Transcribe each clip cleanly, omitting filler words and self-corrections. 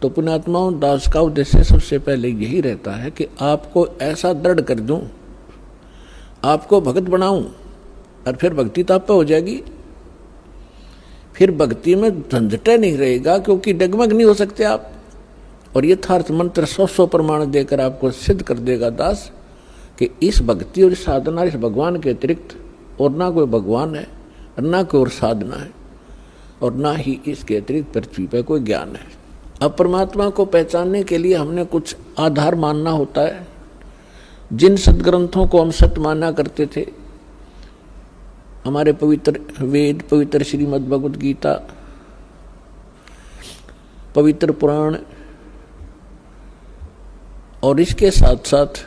तो पुण्यात्माओं, दास का उद्देश्य सबसे पहले यही रहता है कि आपको ऐसा दृढ़ कर दूं, आपको भगत बनाऊं, और फिर भक्ति तो आप पे हो जाएगी। फिर भक्ति में झंझटे नहीं रहेगा, क्योंकि डगमग नहीं हो सकते आप। और यथार्थ मंत्र 100 प्रमाण देकर आपको सिद्ध कर देगा दास कि इस भक्ति और साधना, इस भगवान के अतिरिक्त और ना कोई भगवान है, और ना कोई और साधना है, और ना ही इसके अतिरिक्त पृथ्वी पर कोई ज्ञान है। अब परमात्मा को पहचानने के लिए हमने कुछ आधार मानना होता है। जिन सदग्रंथों को हम सत्य माना करते थे, हमारे पवित्र वेद, पवित्र श्रीमद् भगवद गीता, पवित्र पुराण, और इसके साथ साथ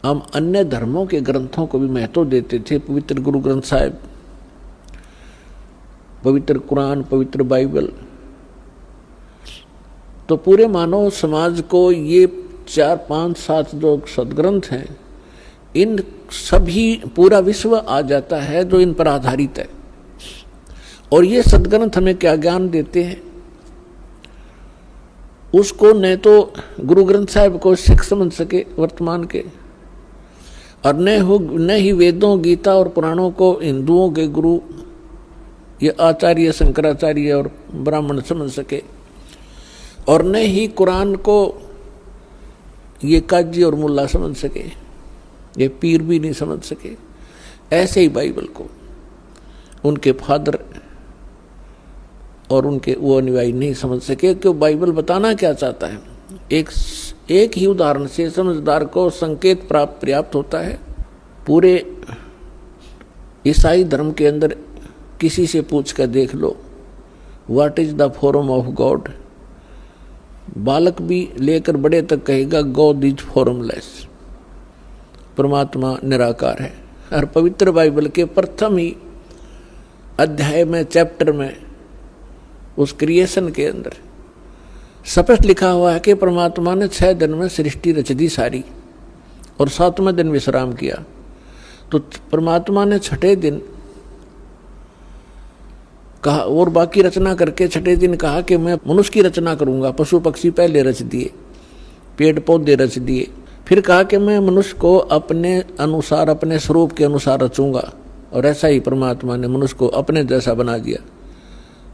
हम अन्य धर्मों के ग्रंथों को भी महत्व देते थे। पवित्र गुरु ग्रंथ साहिब, पवित्र कुरान, पवित्र बाइबल। तो पूरे मानव समाज को ये 4, 5, 7 जो सदग्रंथ हैं, इन सभी पूरा विश्व आ जाता है जो इन पर आधारित है। और ये सदग्रंथ हमें क्या ज्ञान देते हैं, उसको न तो गुरु ग्रंथ साहिब को सिख समझ सके वर्तमान के, और न ही वेदों, गीता और पुराणों को हिंदुओं के गुरु ये आचार्य शंकराचार्य और ब्राह्मण समझ सके, और न ही कुरान को ये काजी और मुल्ला समझ सके, ये पीर भी नहीं समझ सके। ऐसे ही बाइबल को उनके फादर और उनके वो अनुयायी नहीं समझ सके कि बाइबल बताना क्या चाहता है। एक ही उदाहरण से समझदार को संकेत पर्याप्त होता है। पूरे ईसाई धर्म के अंदर किसी से पूछ कर देख लो, what is the form of God. बालक भी लेकर बड़े तक कहेगा गॉड इज फॉर्मलेस, परमात्मा निराकार है। और पवित्र बाइबल के प्रथम ही अध्याय में, चैप्टर में, उस क्रिएशन के अंदर स्पष्ट लिखा हुआ है कि परमात्मा ने 6 दिन में सृष्टि रच दी सारी, और 7वें दिन विश्राम किया। तो परमात्मा ने 6ठे दिन कहा, और बाकी रचना करके 6ठे दिन कहा कि मैं मनुष्य की रचना करूंगा। पशु पक्षी पहले रच दिए, पेड़ पौधे रच दिए, फिर कहा कि मैं मनुष्य को अपने अनुसार, अपने स्वरूप के अनुसार रचूंगा। और ऐसा ही परमात्मा ने मनुष्य को अपने जैसा बना दिया।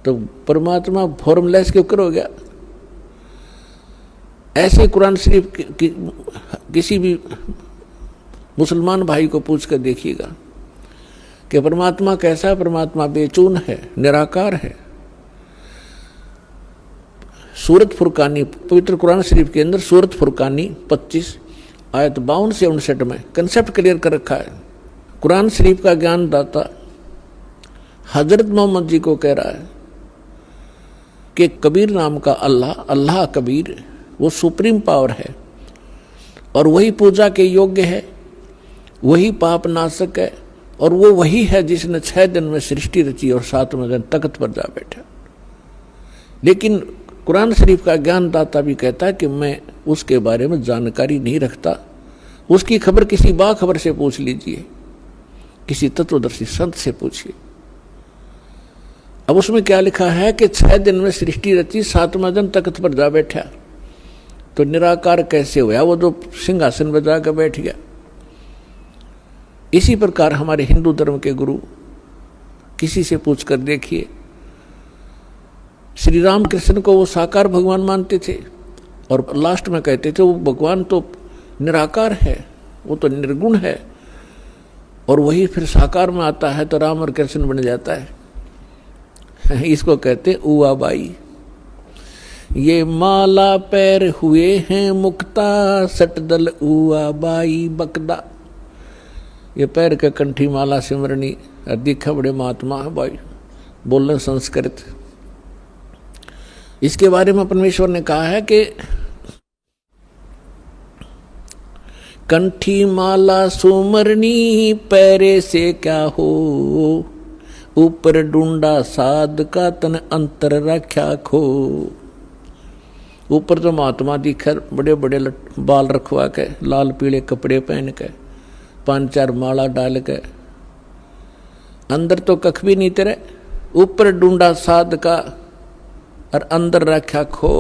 तो परमात्मा फॉर्मलेस क्यों कर हो गया। ऐसे कुरान शरीफ किसी भी मुसलमान भाई को पूछ कर देखिएगा कि परमात्मा कैसा है। परमात्मा बेचून है, निराकार है। सूरत फुरकानी, पवित्र कुरान शरीफ के अंदर सूरत फुरकानी 25 आयत 52 से 59 में कंसेप्ट क्लियर कर रखा है। कुरान शरीफ का ज्ञान दाता हजरत मोहम्मद जी को कह रहा है कि कबीर नाम का अल्लाह, अल्लाह कबीर, वो सुप्रीम पावर है, और वही पूजा के योग्य है, वही पाप नाशक है, और वो वही है जिसने 6 दिन में सृष्टि रची और 7वें दिन तख्त पर जा बैठा। लेकिन कुरान शरीफ का ज्ञान दाता भी कहता है कि मैं उसके बारे में जानकारी नहीं रखता। उसकी खबर किसी बाखबर से पूछ लीजिए, किसी तत्वदर्शी संत से पूछिए। अब उसमें क्या लिखा है कि 6 दिन में सृष्टि रची, 7वें दिन तख्त पर जा बैठा। तो निराकार कैसे हुआ? वो जो सिंहासन पर जाकर बैठ गया। इसी प्रकार हमारे हिंदू धर्म के गुरु किसी से पूछकर देखिए, श्री राम कृष्ण को वो साकार भगवान मानते थे, और लास्ट में कहते थे वो भगवान तो निराकार है, वो तो निर्गुण है, और वही फिर साकार में आता है तो राम और कृष्ण बन जाता है। इसको कहते उआ बाई। ये माला पैर हुए हैं मुक्ता, सटदल उआ बाई बकदा। ये पैर के कंठी माला सिमरनी, दिखा बड़े महात्मा है भाई, बोलने संस्कृत। इसके बारे में परमेश्वर ने कहा है कि कंठी माला सुमरनी, पैरे से क्या हो, ऊपर ढूंढा साध का तन अंतर रख्या खो। ऊपर तो महात्मा दिखर बड़े बड़े बाल रखवा के, लाल पीले कपड़े पहन के, 5-4 माला डाल के, अंदर तो कख भी नहीं तेरे। ऊपर ढूंढा साध का और अंदर रखा खो